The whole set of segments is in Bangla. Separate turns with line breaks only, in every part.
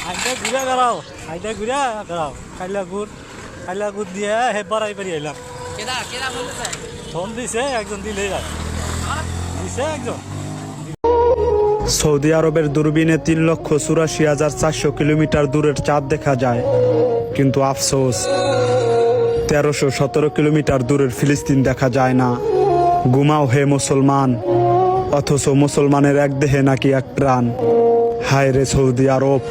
আইটা ঘুরে গেলাও, আইটা ঘুরে গেলাও, খাইলা গুড় দিয়ে হেবার আই পারি আইলাম।
কেডা কেডা বলতেছে?
ফোন দিছে একজন, দিলেই যায় দিছে একজন।
সৌদি আরবের দূরবীনে 3,84,400 কিলোমিটার দূরের চাঁদ দেখা যায়, কিন্তু আফসোস 1317 কিলোমিটার দূরের ফিলিস্তিন দেখা যায় না। ঘুমাও হে মুসলমান, অথচ মুসলমানের এক দেহে নাকি এক প্রাণ। হায় রে সৌদি আরব।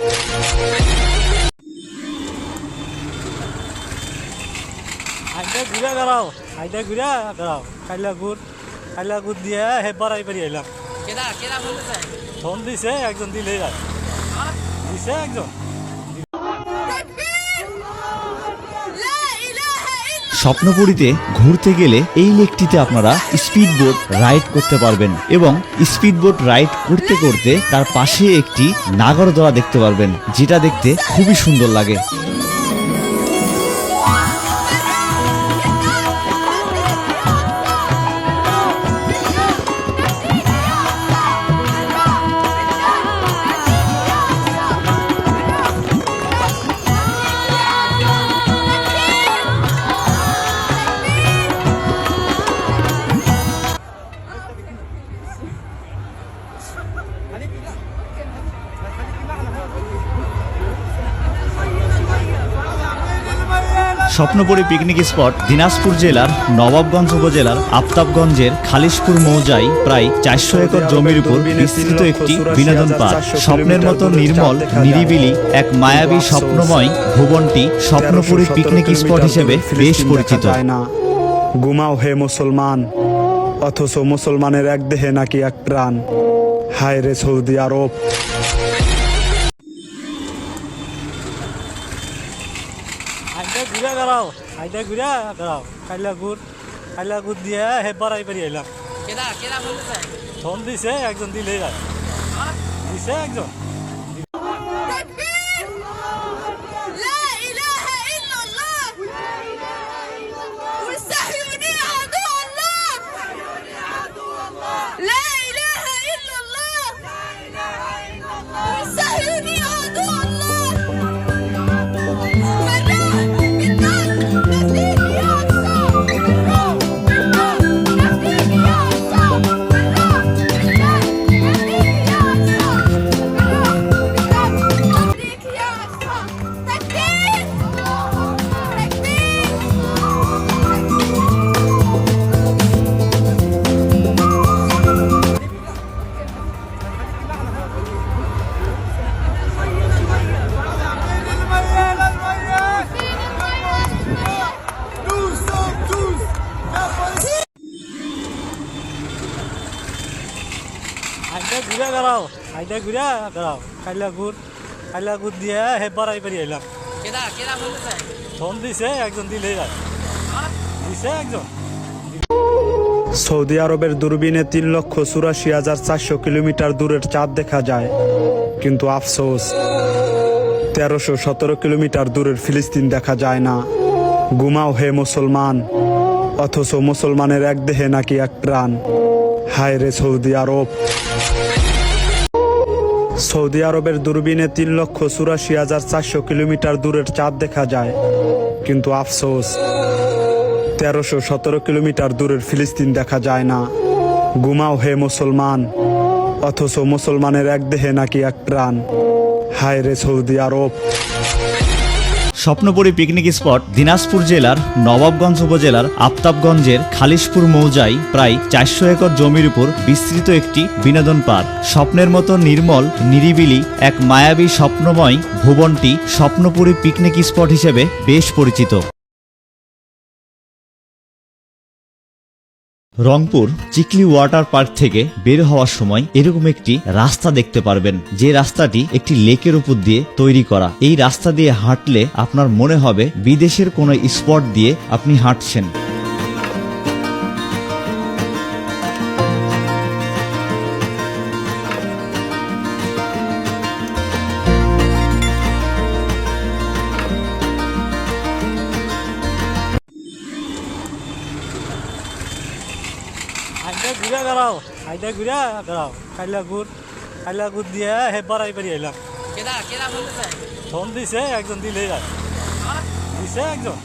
আইটা ঘুরে গেলাও, আইটা ঘুরে গেলাও, খাইলা গুড় দিয়ে হেবার আই পারি আইলাম।
কেডা কেডা বলতেছে?
ফোন দিছে একজন, দিলেই যায় দিছে একজন।
স্বপ্নপুরীতে ঘুরতে গেলে এই লেকটিতে আপনারা স্পিড বোট রাইড করতে পারবেন এবং স্পিড বোট রাইড করতে করতে তার পাশে একটি নাগরদোলা দেখতে পারবেন, যেটা দেখতে খুবই সুন্দর লাগে। স্বপ্নপুরী পিকনিক স্পট দিনাজপুর জেলার নবাবগঞ্জ উপজেলার আফতাবগঞ্জের খালিশপুর মৌজায় প্রায় 400 একর জমির উপর বিস্তৃত একটি বিনোদন পার্ক। স্বপ্নের মতো নির্মল নিরিবিলি এক মায়াবী স্বপ্নময় ভুবনটি স্বপ্নপুরী পিকনিক স্পট হিসেবে বেশ পরিচিত।
ঘুমাও হে মুসলমান, অথচ মুসলমানের এক দেহে নাকি এক প্রাণ। হায় রে সৌদি আরব।
আইটা ঘুরে গেলাও, আইটা ঘুরে গেলাও, খাইলা গুড় দিয়ে হেবার আই পারি আইলাম।
কেডা কেডা বলতেছে?
ফোন দিছে একজন, দিলেই যায় দিছে একজন। আইটা ঘুরে গেলাও, আইটা ঘুরে গেলাও, খাইলা গুড় দিয়ে হেবার আই পারি আইলাম।
কেডা কেডা বলতেছে?
ফোন দিছে একজন, দিলেই যায় দিছে একজন।
সৌদি আরবের দূরবীনে 3,84,400 কিলোমিটার দূরের চাঁদ দেখা যায়, কিন্তু আফসোস 1317 কিলোমিটার দূরের ফিলিস্তিন দেখা যায় না। ঘুমাও হে মুসলমান, অথচ মুসলমানের এক দেহে নাকি এক প্রাণ। হায় রে সৌদি আরব। সৌদি আরবের দূরবীনে 3,84,400 কিলোমিটার দূরের চাঁদ দেখা যায়, কিন্তু আফসোস 1317 কিলোমিটার দূরের ফিলিস্তিন দেখা যায় না। ঘুমাও হে মুসলমান, অথচ মুসলমানের এক দেহে নাকি এক প্রাণ। হায় রে সৌদি আরব।
স্বপ্নপুরী পিকনিক স্পট দিনাজপুর জেলার নবাবগঞ্জ উপজেলার আফতাবগঞ্জের খালিশপুর মৌজায় প্রায় 400 একর জমির উপর বিস্তৃত একটি বিনোদন পার্ক। স্বপ্নের মতো নির্মল নিরিবিলি এক মায়াবী স্বপ্নময় ভুবনটি স্বপ্নপুরী পিকনিক স্পট হিসেবে বেশ পরিচিত। রংপুর চিকলি ওয়াটার পার্ক থেকে বের হওয়ার সময় এরকম একটি রাস্তা দেখতে পারবেন, যে রাস্তাটি একটি লেকের উপর দিয়ে তৈরি করা। এই রাস্তা দিয়ে হাঁটলে আপনার মনে হবে বিদেশের কোনো স্পট দিয়ে আপনি হাঁটছেন।
আইটা ঘুরে গেলাও, আইটা ঘুরে গেলাও, কাইলা গুড় দিয়ে হে বাড়াই বাড়ি এলাম।
কেরা বলতেছে?
ফোন দিছে একজন, দিলেই যায়, দিছে একজন।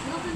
নতুন